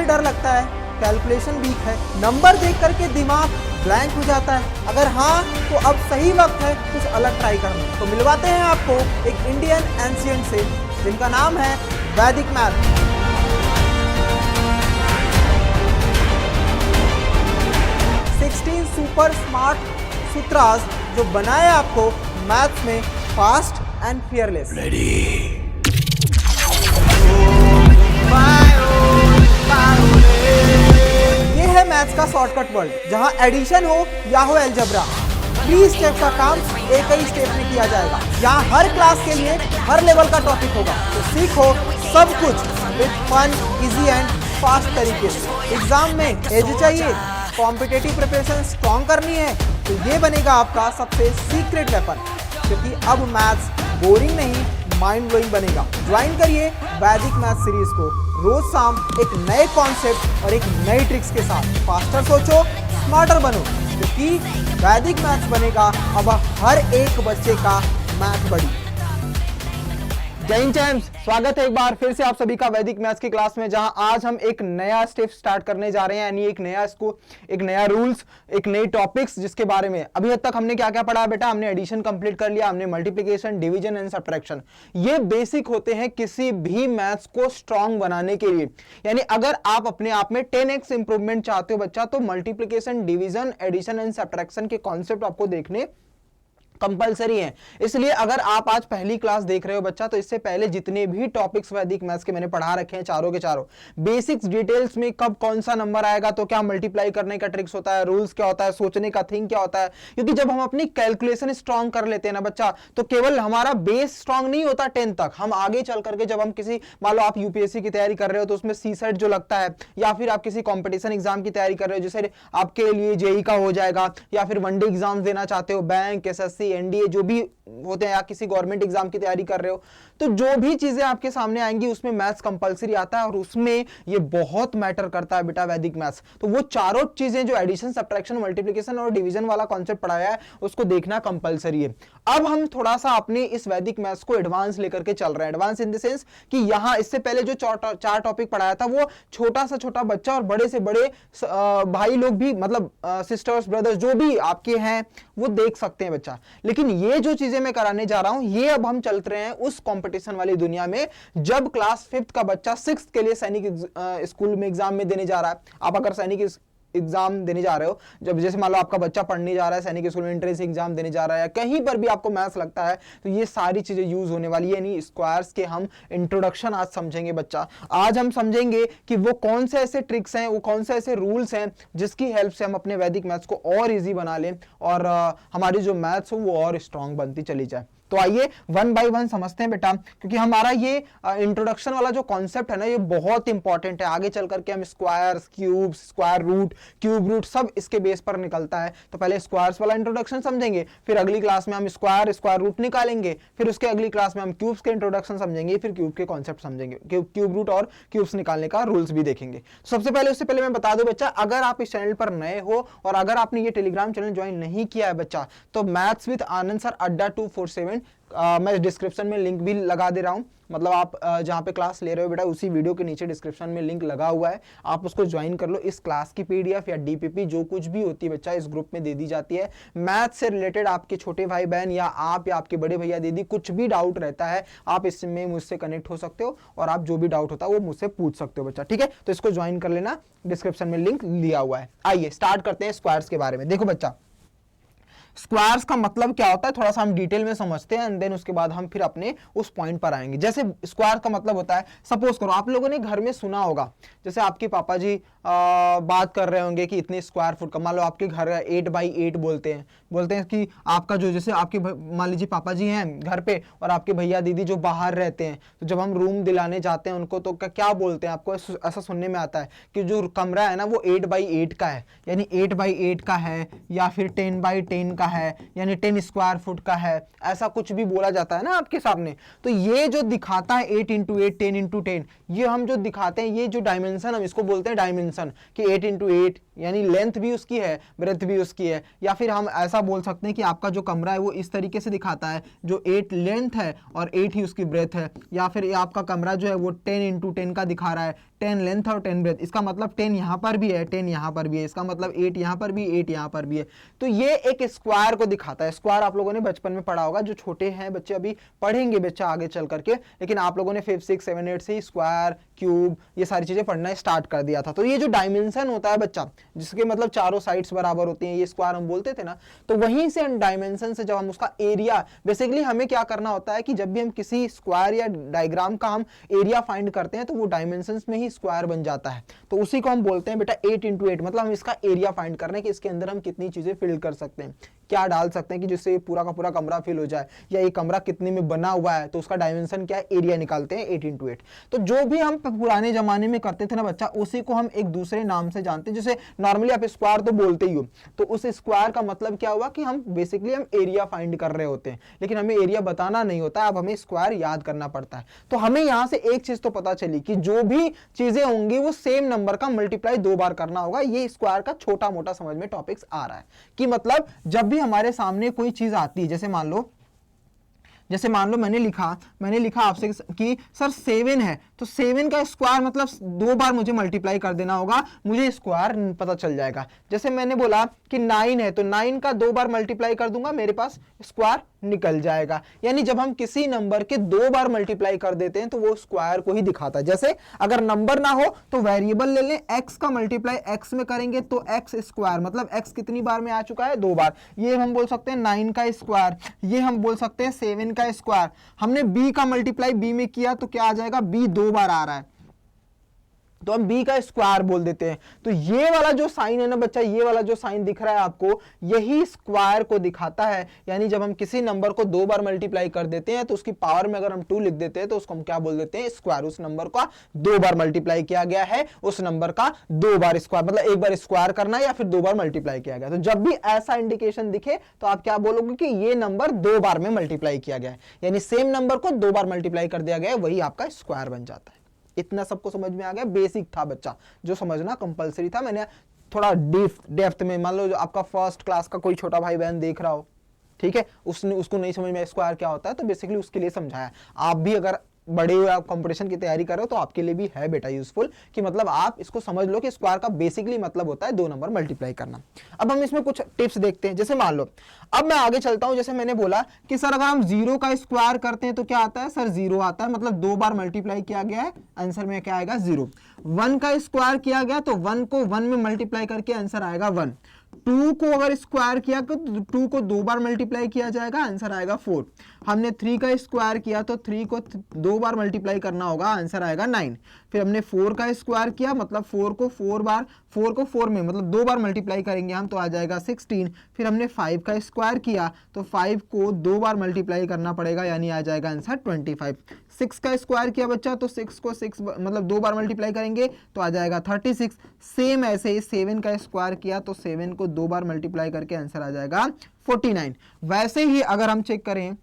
से डर लगता है, कैलकुलेशन वीक है, नंबर देख करके दिमाग ब्लैंक हो जाता है? अगर हाँ तो अब सही वक्त है कुछ अलग ट्राई करना। तो मिलवाते हैं आपको एक इंडियन एंशिएंट से जिनका नाम है वैदिक मैथ। सुपर स्मार्ट सूत्रास जो बनाए आपको मैथ्स में फास्ट एंड फियरलेस। ये है मैथ्स का शॉर्टकट वर्ड जहां एडिशन हो या हो अलजेब्रा, 3 स्टेप का काम एक ही स्टेप में किया जाएगा। यहाँ हर क्लास के लिए हर लेवल का टॉपिक होगा, तो सीखो सब कुछ with fun, easy and fast तरीके से। एग्जाम में एज चाहिए, कॉम्पिटिटिव प्रिपरेशन स्ट्रॉन्ग करनी है, तो ये बनेगा आपका सबसे सीक्रेट वेपन, क्योंकि अब मैथ्स बोरिंग नहीं माइंड ब्लोइंग बनेगा। ज्वाइन करिए वैदिक मैथ सीरीज को रोज शाम एक नए कॉन्सेप्ट और एक नई ट्रिक्स के साथ। फास्टर सोचो, स्मार्टर बनो, क्योंकि वैदिक मैथ्स बनेगा अब हर एक बच्चे का मैथ बड़ी। जय हिंद चैम्स, स्वागत है एक बार फिर से आप सभी का वैदिक मैथ्स की क्लास में, जहां आज हम एक नया स्टेप स्टार्ट करने जा रहे हैं, यानी एक नया रूल्स, एक नई टॉपिक्स, जिसके बारे में अभी तक हमने क्या क्या पढ़ा है बेटा। हमने एडिशन कंप्लीट कर लिया, हमने मल्टीप्लिकेशन, डिवीजन एंड सब्ट्रैक्शन। ये बेसिक होते हैं किसी भी मैथ्स को स्ट्रॉन्ग बनाने के लिए। यानी अगर आप अपने आप में 10x इंप्रूवमेंट चाहते हो बच्चा, तो multiplication, division, addition and subtraction के कॉन्सेप्ट आपको देखने कंपलसरी है। इसलिए अगर आप आज पहली क्लास देख रहे हो बच्चा, तो इससे पहले जितने भी टॉपिक्स वैदिक मैथ्स के मैंने पढ़ा रखे हैं, चारों के चारों बेसिक्स डिटेल्स में, कब कौन सा नंबर आएगा, तो क्या मल्टीप्लाई करने का ट्रिक्स होता है, रूल्स क्या होता है, सोचने का थिंग क्या होता है। क्योंकि जब हम अपनी कैलकुलेशन स्ट्रॉन्ग कर लेते हैं ना बच्चा, तो केवल हमारा बेस स्ट्रॉन्ग नहीं होता 10 तक, हम आगे चल करके जब हम किसी, मान लो आप यूपीएससी की तैयारी कर रहे हो, तो उसमें सीसेट जो लगता है, या फिर आप किसी कॉम्पिटिशन एग्जाम की तैयारी कर रहे हो, जैसे आपके लिए जेई का हो जाएगा, या फिर वनडे एग्जाम देना चाहते हो, बैंक, एसएससी, एनडीए जो भी होते हैं, या किसी गवर्नमेंट एग्जाम की तैयारी कर रहे हो, तो जो भी चीजें आपके सामने आएंगी उसमें मैथ्स कंपलसरी आता है, और उसमें ये बहुत मैटर करता है बेटा वैदिक मैथ्स। तो वो चारों चीजें जो एडिशन, सब्ट्रैक्शन, मल्टीप्लिकेशन और डिवीजन वाला कॉन्सेप्ट पढ़ाया है, उसको देखना कंपलसरी है। अब हम थोड़ा सा अपने इस वैदिक मैथ्स को एडवांस लेकर के चल रहे हैं। एडवांस इन द सेंस कि यहां इससे पहले जो चार टॉपिक पढ़ाया था, वो छोटा सा छोटा बच्चा और बड़े से बड़े भाई लोग भी, मतलब सिस्टर्स, ब्रदर्स जो भी आपके हैं, वो देख सकते हैं बच्चा। लेकिन ये जो चीजें मैं कराने जा रहा हूं, ये अब हम चल रहे हैं उस कंपटीशन वाली दुनिया में, जब क्लास 5th का बच्चा 6th के लिए सैनिक स्कूल में एग्जाम में देने जा रहा है। आप अगर सैनिक एग्जाम देने जा रहे हो, जब जैसे मान लो आपका बच्चा पढ़ने जा रहा है सैनिक स्कूल में, एंट्रेंस एग्जाम देने जा रहा है, कहीं पर भी आपको मैथ्स लगता है, तो ये सारी चीजें यूज होने वाली है। यानी स्क्वायर्स के हम इंट्रोडक्शन आज समझेंगे बच्चा। आज हम समझेंगे कि वो कौन से ऐसे ट्रिक्स हैं, वो कौन से ऐसे रूल्स हैं, जिसकी हेल्प से हम अपने वैदिक मैथ्स को और ईजी बना लें, और हमारी जो मैथ्स हो वो और स्ट्रांग बनती चली जाए। तो आइए वन बाय वन समझते हैं बेटा, क्योंकि हमारा ये इंट्रोडक्शन वाला जो कॉन्सेप्ट है ना, ये बहुत इंपॉर्टेंट है। आगे चल करके हम squares, cubes, square root, cube root, सब इसके बेस पर निकलता है। तो पहले स्क्वायर्स वाला इंट्रोडक्शन समझेंगे, फिर अगली क्लास में हम स्क्वायर, स्क्वायर रूट निकालेंगे, फिर उसके अगली क्लास में हम क्यूब्स के इंट्रोडक्शन समझेंगे, फिर क्यूब के कॉन्सेप्ट समझेंगे, क्यूब रूट और क्यूब्स निकालने का रूल्स भी देखेंगे। सबसे पहले, उससे पहले मैं बता दूं बच्चा, अगर आप इस चैनल पर नए हो और अगर आपने ये टेलीग्राम चैनल ज्वाइन नहीं किया है बच्चा, तो मैथ्स विद आनंद सर अड्डा 247, मैं डिस्क्रिप्शन में लिंक भी लगा दे रहा हूं। मतलब आप जहां पे क्लास ले रहे हो बेटा, उसी वीडियो के नीचे डिस्क्रिप्शन में लिंक लगा हुआ है, आप उसको ज्वाइन कर लो। इस क्लास की पीडीएफ या डीपीपी जो कुछ भी होती है बच्चा, इस ग्रुप में दे दी जाती है। मैथ से रिलेटेड आपके छोटे भाई बहन या आप या आपके बड़े भैया दीदी कुछ भी डाउट रहता है, आप इसमें मुझसे कनेक्ट हो सकते हो, और आप जो भी डाउट होता है वो मुझसे पूछ सकते हो बच्चा, ठीक है। तो इसको ज्वाइन कर लेना, डिस्क्रिप्शन में लिंक लिया हुआ है। आइए स्टार्ट करते हैं स्क्वायर्स के बारे में। देखो बच्चा, स्क्वायर्स का मतलब क्या होता है, थोड़ा सा हम डिटेल में समझते हैं, एंड देन उसके बाद हम फिर अपने उस पॉइंट पर आएंगे। जैसे स्क्वायर का मतलब होता है, सपोज करो आप लोगों ने घर में सुना होगा, जैसे आपके पापा जी बात कर रहे होंगे कि इतने स्क्वायर फुट का, मान लो आपके घर 8x8 बोलते हैं कि आपका जो, जैसे आपके मान लीजिए पापा जी हैं घर पे और आपके भैया दीदी जो बाहर रहते हैं, तो जब हम रूम दिलाने जाते हैं उनको, तो क्या बोलते हैं, आपको ऐसा सुनने में आता है कि जो कमरा है ना वो 8x8 का है, यानी 8x8 का है, या फिर 10x10 का है, यानी 10 स्क्वायर फुट का है, ऐसा कुछ भी बोला जाता है ना आपके सामने। तो ये जो दिखाता है 8x8, 10x10, ये हम जो दिखाते हैं, ये जो डायमेंशन, हम इसको बोलते हैं डायमेंशन, कि 8x8 यानी लेंथ भी उसकी है, ब्रेथ भी उसकी है। या फिर हम ऐसा बोल सकते हैं कि आपका जो कमरा है वो इस तरीके से दिखाता है, जो 8 लेंथ है और 8 ही उसकी ब्रेथ है। या फिर आपका कमरा जो है वो 10x10 का दिखा रहा है, 10 लेंथ और 10 ब्रेथ, इसका मतलब 10 यहाँ पर भी है, 10 यहाँ पर भी है, इसका मतलब 8 यहाँ पर भी, 8 यहाँ पर भी है। तो ये एक स्क्वायर को दिखाता है। स्क्वायर आप लोगों ने बचपन में पढ़ा होगा, जो छोटे हैं बच्चे अभी पढ़ेंगे बच्चा आगे चल करके, लेकिन आप लोगों ने 5, 6, 7, 8 से ही स्क्वायर, क्यूब, ये सारी चीजें पढ़ना स्टार्ट कर दिया था। तो ये जो डायमेंशन होता है बच्चा, जिसके मतलब चारों साइड्स बराबर होती हैं, ये स्क्वायर हम बोलते थे ना, तो वहीं से डायमेंशन से जब हम उसका एरिया, बेसिकली हमें क्या करना होता है कि जब भी हम किसी स्क्वायर या डायग्राम का हम एरिया फाइंड करते हैं तो वो डायमेंशंस में ही स्क्वायर बन जाता है। तो उसी को हम बोलते हैं बेटा 8 × 8, मतलब हम इसका एरिया फाइंड कर रहे हैं कि इसके अंदर हम कितनी चीजें फिल कर सकते हैं, क्या डाल सकते हैं कि जिससे पूरा का पूरा कमरा फिल हो जाए, या ये कमरा कितने में बना हुआ है, तो उसका डायमेंशन क्या है, एरिया निकालते हैं 8 × 8। तो जो भी हम पुराने जमाने में करते थे ना बच्चा, उसी को हम एक दूसरे नाम से जानते हैं। जैसे नॉर्मली आप स्क्वायर तो बोलते ही हो, तो उस स्क्वायर का मतलब क्या हुआ कि हम बेसिकली हम एरिया फाइंड कर रहे होते हैं, लेकिन हमें एरिया बताना नहीं होता, अब हमें स्क्वायर याद करना पड़ता है। तो हमें यहां से एक चीज तो पता चली कि जो भी चीजें होंगी वो सेम नंबर का मल्टीप्लाई 2 बार करना होगा। ये स्क्वायर का छोटा मोटा समझ में टॉपिक्स आ रहा है कि मतलब जब भी हमारे सामने कोई चीज आती है, जैसे मान लो मैंने लिखा आपसे कि सर 7 है, तो 7 का स्क्वायर मतलब 2 बार मुझे मल्टीप्लाई कर देना होगा, मुझे स्क्वायर पता चल जाएगा। जैसे मैंने बोला कि 9 है, तो 9 का 2 बार मल्टीप्लाई कर दूंगा, मेरे पास स्क्वायर निकल जाएगा। यानी जब हम किसी नंबर के 2 बार मल्टीप्लाई कर देते हैं तो वो स्क्वायर को ही दिखाता है। जैसे अगर नंबर ना हो तो वेरिएबल ले लें, x का मल्टीप्लाई x में करेंगे तो x स्क्वायर, मतलब x कितनी बार में आ चुका है, 2 बार। ये हम बोल सकते हैं 9 का स्क्वायर, ये हम बोल सकते हैं 7 का स्क्वायर। हमने b का मल्टीप्लाई b में किया तो क्या आ जाएगा, b 2 बार आ रहा है, तो हम b का स्क्वायर बोल देते हैं। तो ये वाला जो साइन है ना बच्चा, ये वाला जो साइन दिख रहा है आपको, यही स्क्वायर को दिखाता है। यानी जब हम किसी नंबर को 2 बार मल्टीप्लाई कर देते हैं तो उसकी पावर में अगर हम 2 लिख देते हैं तो उसको हम क्या बोल देते हैं, स्क्वायर। उस नंबर का 2 बार मल्टीप्लाई किया गया है, उस नंबर का 2 बार स्क्वायर, मतलब एक बार स्क्वायर करना है या फिर 2 बार मल्टीप्लाई किया गया। तो जब भी ऐसा इंडिकेशन दिखे तो आप क्या बोलोगे कि ये नंबर 2 बार में मल्टीप्लाई किया गया है, यानी सेम नंबर को 2 बार मल्टीप्लाई कर दिया गया है, वही आपका स्क्वायर बन जाता है। इतना सबको समझ में आ गया? बेसिक था बच्चा, जो समझना कंपलसरी था। मैंने थोड़ा डेप्थ में, मान लो आपका फर्स्ट क्लास का कोई छोटा भाई बहन देख रहा हो, ठीक है, उसको नहीं समझ में स्क्वायर क्या होता है, तो बेसिकली उसके लिए समझाया। आप भी अगर बड़े हुए आप कंपटीशन की तैयारी कर रहे हो तो आपके लिए भी है बेटा यूजफुल, कि मतलब आप इसको समझ लो कि स्क्वायर का बेसिकली मतलब होता है 2 नंबर मल्टीप्लाई करना। अब हम इसमें कुछ टिप्स देखते हैं। जैसे मान लो, अब मैं आगे चलता हूं। जैसे मैंने बोला कि सर अगर हम 0 का स्क्वायर करते हैं तो क्या आता है, सर 0 आता है, मतलब 2 बार मल्टीप्लाई किया गया है, आंसर में क्या आएगा, 0। 1 का स्क्वायर किया गया तो 1 को 1 में मल्टीप्लाई करके आंसर आएगा 1। 2 को अगर स्क्वायर किया तो 2 को 2 बार मल्टीप्लाई किया जाएगा, आंसर आएगा 4। हमने 3 का स्क्वायर किया तो 3 को 2 बार मल्टीप्लाई करना होगा, आंसर आएगा 9। फिर हमने 4 का स्क्वायर किया, मतलब 4 को 4 में मतलब 2 बार मल्टीप्लाई करेंगे हम तो आ जाएगा 16। फिर हमने 5 का स्क्वायर किया तो 5 को 2 बार मल्टीप्लाई करना पड़ेगा, यानी आ जाएगा आंसर 25। 6 का स्क्वायर किया बच्चा तो 6 को 6 मतलब 2 बार मल्टीप्लाई करेंगे तो आ जाएगा 36। सेम ऐसे ही 7 का स्क्वायर किया तो 7 को 2 बार मल्टीप्लाई करके आंसर आ जाएगा 49। वैसे ही अगर हम चेक करें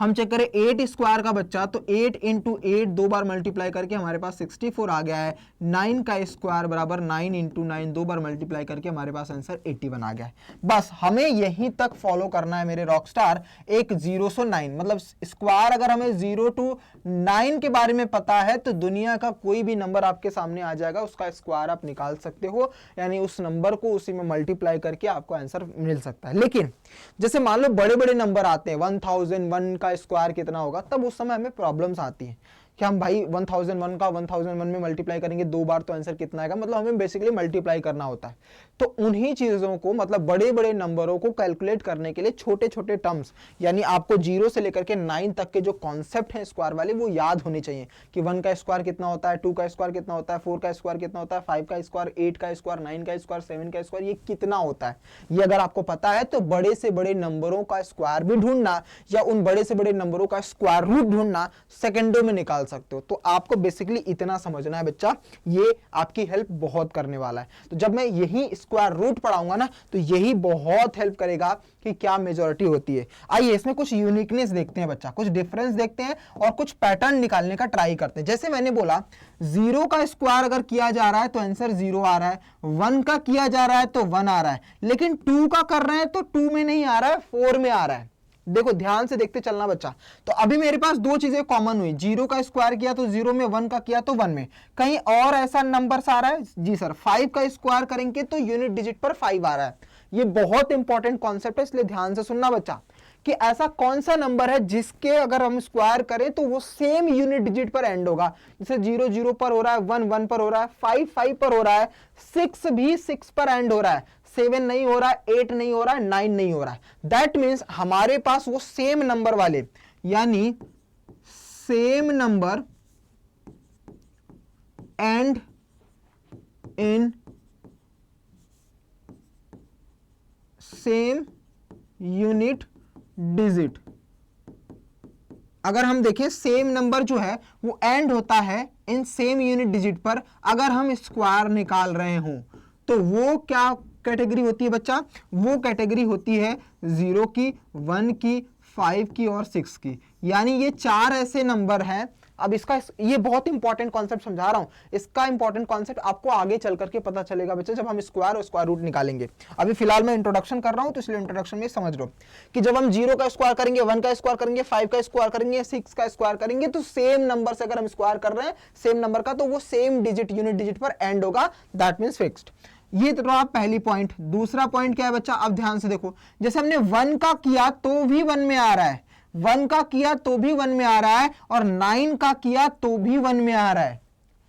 8 स्क्वायर का बच्चा, तो 8 × 8 2 बार मल्टीप्लाई करके हमारे पास 64 आ गया है। 9 का स्क्वायर बराबर 9 × 9 2 बार मल्टीप्लाई करके हमारे पास आंसर 81 आ गया है। बस हमें यहीं तक फॉलो करना है मेरे रॉकस्टार। एक 0 से 9 मतलब स्क्वायर, अगर हमें 0 to 9 के बारे में पता है तो दुनिया का कोई भी नंबर आपके सामने आ जाएगा, उसका स्क्वायर आप निकाल सकते हो, यानी उस नंबर को उसी में मल्टीप्लाई करके आपको आंसर मिल सकता है। लेकिन जैसे मान लो बड़े बड़े नंबर आते हैं, 1001 का स्क्वायर कितना होगा, तब उस समय हमें प्रॉब्लम्स आती हैं कि हम भाई 1001 का 1001 में मल्टीप्लाई करेंगे 2 बार तो आंसर कितना आएगा, मतलब हमें बेसिकली मल्टीप्लाई करना होता है। तो उन्हीं चीजों को, मतलब बड़े बड़े नंबरों को कैलकुलेट करने के लिए छोटे छोटे टर्म्स, यानी आपको 0 से लेकर के 9 तक के जो कॉन्सेप्ट हैं स्क्वायर वाले, वो याद होने चाहिए कि 1 का स्क्वायर कितना होता है, 2 का स्क्वायर कितना होता है, 4 का स्क्वायर कितना होता है, 5 का स्क्वायर, 8 का स्क्वायर, 9 का स्क्वायर, 7 का स्क्वायर, ये कितना होता है। ये अगर आपको पता है तो बड़े से बड़े नंबरों का स्क्वायर भी ढूंढना या उन बड़े से बड़े नंबरों का स्क्वायर रूट ढूंढना सेकंडों में निकाल सकते हो। तो आपको बेसिकली इतना समझना है बच्चा, ये आपकी हेल्प बहुत करने वाला है। तो जब मैं यही स्क्वायर रूट पढ़ाऊंगा ना तो यही बहुत हेल्प करेगा कि क्या मेजॉरिटी होती है। आइए इसमें कुछ यूनिकनेस देखते हैं बच्चा, कुछ डिफरेंस देखते हैं और कुछ पैटर्न निकालने का ट्राई करते हैं। जैसे मैंने बोला 0 का स्क्वायर अगर किया जा रहा है तो आंसर 0 आ रहा है, 1 का किया जा रहा है तो 1 आ रहा है, लेकिन 2 का कर रहे हैं तो 2 में नहीं आ रहा है, 4 में आ रहा है। देखो ध्यान से देखते चलना बच्चा। तो अभी मेरे पास दो चीजें कॉमन हुई, 0 का स्क्वायर किया तो 0 में, 1 का किया तो 1 में। कहीं और ऐसा नंबर आ रहा है? जी सर, 5 का स्क्वायर करेंगे तो यूनिट डिजिट पर 5 आ रहा है। ये बहुत इंपॉर्टेंट कॉन्सेप्ट है, इसलिए ध्यान से सुनना बच्चा कि ऐसा कौन सा नंबर है जिसके अगर हम स्क्वायर करें तो वो सेम यूनिट डिजिट पर एंड होगा। जैसे 0 0 पर हो रहा है, 1 1 पर हो रहा है, 5 5 पर हो रहा है, 6 भी 6 पर एंड हो रहा है, 7 नहीं हो रहा है, 8 नहीं हो रहा है, 9 नहीं हो रहा है। दैट मीन्स हमारे पास वो सेम नंबर वाले, यानी same number and in same unit digit. अगर हम देखें सेम नंबर जो है वो एंड होता है इन सेम यूनिट डिजिट पर, अगर हम स्क्वायर निकाल रहे हों तो वो क्या कैटेगरी होती है बच्चा? वो कैटेगरी होती है 0 की, 1 की, 5 की और 6 की। यानी ये 4 ऐसे नंबर हैं। अब इसका ये बहुत इंपॉर्टेंट कॉन्सेप्ट समझा रहा हूं, इसका इंपॉर्टेंट कॉन्सेप्ट आपको आगे चल करके पता चलेगा बच्चे, जब हम स्क्वायर और स्क्वायर रूट निकालेंगे। अभी फिलहाल मैं इंट्रोडक्शन कर रहा हूं तो इसलिए इंट्रोडक्शन में समझ लो कि जब हम 0 का स्क्वायर करेंगे, 1 का स्क्वायर करेंगे, 5 का स्क्वायर करेंगे, 6 का स्क्वायर करेंगे, तो सेम नंबर से अगर हम स्क्वायर कर रहे हैं सेम नंबर का, तो वो सेम डिजिट यूनिट डिजिट पर एंड होगा। That means fixed. ये तो रहा पहली पॉइंट। दूसरा पॉइंट क्या है बच्चा? अब ध्यान से देखो, जैसे हमने 1 का किया तो भी 1 में आ रहा है, 1 का किया तो भी 1 में आ रहा है, और 9 का किया तो भी 1 में आ रहा है।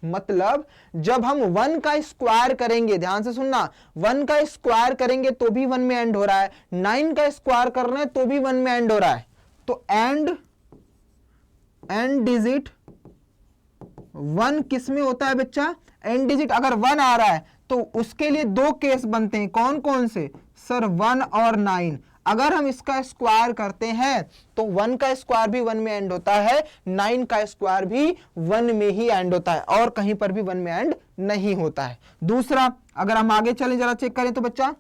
मतलब जब हम 1 का स्क्वायर करेंगे, ध्यान से सुनना, 1 का स्क्वायर करेंगे तो भी 1 में एंड हो रहा है, 9 का स्क्वायर कर रहे हैं तो भी 1 में एंड हो रहा है। तो एंड डिजिट 1 किस में होता है बच्चा? एंड डिजिट अगर 1 आ रहा है तो उसके लिए दो केस बनते हैं। कौन कौन से सर? 1 और 9। अगर हम इसका स्क्वायर करते हैं तो 1 का स्क्वायर भी 1 में एंड होता है, 9 का स्क्वायर भी 1 में ही एंड होता है, और कहीं पर भी 1 में एंड नहीं होता है। दूसरा, अगर हम आगे चलें जरा चेक करें तो बच्चा,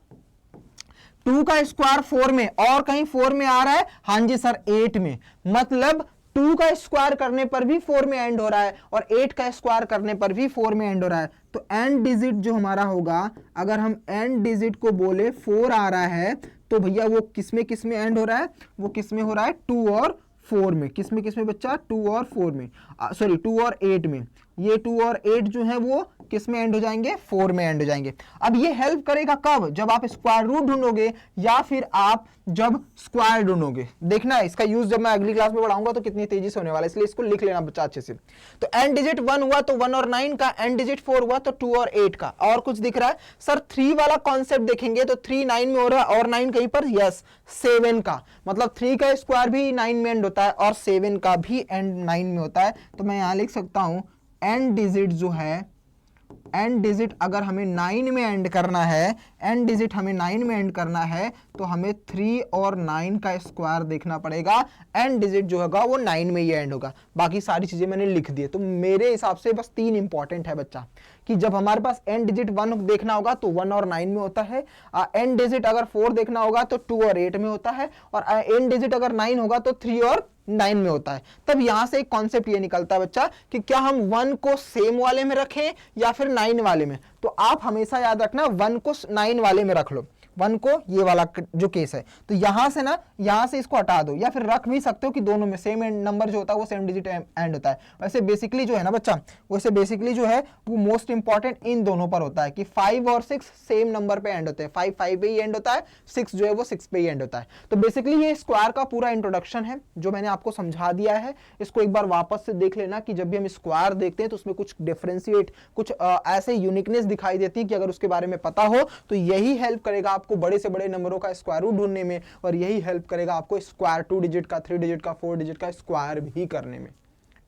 2 का स्क्वायर 4 में, और कहीं 4 में आ रहा है? हाँ जी सर, 8 में। मतलब 2 का स्क्वायर करने पर भी 4 में एंड हो रहा है, और 8 का स्क्वायर करने पर भी 4 में एंड हो रहा है। तो एंड डिजिट जो हमारा होगा, अगर हम एंड डिजिट को बोले 4 आ रहा है, तो भैया वो किस में एंड हो रहा है? वो किस में हो रहा है? 2 और 4 में। किस में बच्चा? 2 और 4 में, सॉरी 2 और 8 में। ये 2 और 8 जो है वो किस में एंड हो जाएंगे? 4 में एंड हो जाएंगे। अब ये हेल्प करेगा कब? जब आप स्क्वायर रूट ढूंढोगे या फिर आप जब स्क्वायर ढूंढोगे। देखना है इसका यूज जब मैं अगली क्लास में पढ़ाऊंगा तो कितनी तेजी से होने वाला है, इसलिए इसको लिख लेना बच्चा अच्छे से। तो एंड डिजिट 1 हुआ तो 1 और 9 का, एंड डिजिट 4 हुआ तो 2 और 8 का। और कुछ दिख रहा है सर? 3 वाला कॉन्सेप्ट देखेंगे तो 3 9 में हो रहा है, और 9 कहीं पर? यस, 7 का। मतलब 3 का स्क्वायर भी 9 में एंड होता है, और 7 का भी एंड 9 में होता है। तो मैं यहां लिख सकता हूं एंड डिजिट जो है, एंड डिजिट अगर हमें 9 में एंड करना है, एंड डिजिट हमें 9 में एंड करना है, तो हमें 3 और 9 का स्क्वायर देखना पड़ेगा। एंड डिजिट जो होगा वो 9 में ही एंड होगा। बाकी सारी चीजें मैंने लिख दी है। तो मेरे हिसाब से बस 3 इंपॉर्टेंट है बच्चा, कि जब हमारे पास एंड डिजिट 1 देखना होगा तो 1 और 9 में होता है, एंड डिजिट अगर 4 देखना होगा तो 2 और 8 में होता है, और एंड डिजिट अगर 9 होगा तो 3 और 9 में होता है। तब यहां से एक कॉन्सेप्ट ये निकलता है बच्चा कि क्या हम 1 को सेम वाले में रखें या फिर 9 वाले में। तो आप हमेशा याद रखना 1 को 9 वाले में रख लो, 1 को ये वाला जो केस है। तो यहां से ना, यहां से इसको हटा दो, या फिर रख भी सकते हो कि दोनों में सेम नंबर जो होता है वो सेम डिजिट एंड होता है। वैसे बेसिकली जो है ना बच्चा, वैसे बेसिकली जो है वो मोस्ट इंपॉर्टेंट इन दोनों पर होता है कि 5 और 6 सेम नंबर पे एंड होते हैं। 5 5 पे ही एंड होता है, 6 जो है वो 6 पे ही एंड होता है। तो बेसिकली ये स्क्वायर का पूरा इंट्रोडक्शन है जो मैंने आपको समझा दिया है। इसको एक बार वापस से देख लेना कि जब भी हम स्क्वायर देखते हैं तो उसमें कुछ डिफरेंशिएट, कुछ ऐसे यूनिकनेस दिखाई देती है कि अगर उसके बारे में पता हो तो यही हेल्प करेगा आपको बड़े से बड़े नंबरों का स्क्वायर रूट ढूंढने में, और यही हेल्प करेगा आपको स्क्वायर 2 डिजिट का, 3 डिजिट का, 4 डिजिट का स्क्वायर भी करने में।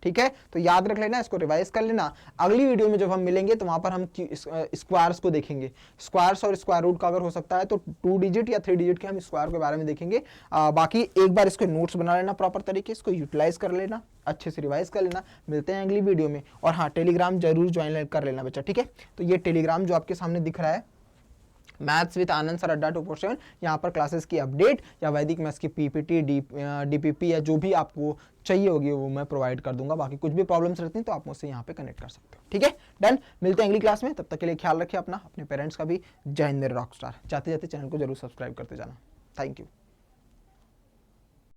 ठीक है, तो याद रख लेना, इसको रिवाइज कर लेना। अगली वीडियो में जब हम मिलेंगे तो वहां पर हम स्क्वायर्स को देखेंगे, स्क्वायर्स और स्क्वायर रूट का अगर हो सकता है तो 2 डिजिट या 3 डिजिट के हम स्क्वायर के बारे में देखेंगे। बाकी एक बार इसके नोट्स बना लेना प्रॉपर तरीके, इसको यूटिलाइज कर लेना, अच्छे से रिवाइज कर लेना। मिलते हैं अगली वीडियो में। और हाँ, टेलीग्राम जरूर ज्वाइन कर लेना बच्चा, ठीक है। तो ये टेलीग्राम जो आपके सामने दिख रहा है, मैथ्स विद आनंद सर अड्डा 247, यहाँ पर क्लासेस की अपडेट या वैदिक मैथ्स की पीपीटी, डीपीपी या जो भी आपको चाहिए होगी वो मैं प्रोवाइड कर दूंगा। बाकी कुछ भी प्रॉब्लम्स रहती हैं तो आप मुझसे यहाँ पे कनेक्ट कर सकते हो, ठीक है। डन, मिलते हैं अगली क्लास में। तब तक के लिए ख्याल रखिए अपना, अपने पेरेंट्स का भी। जय हिंद मेरे रॉक स्टार। जाते जाते चैनल को जरूर सब्सक्राइब करते जाना। Thank you.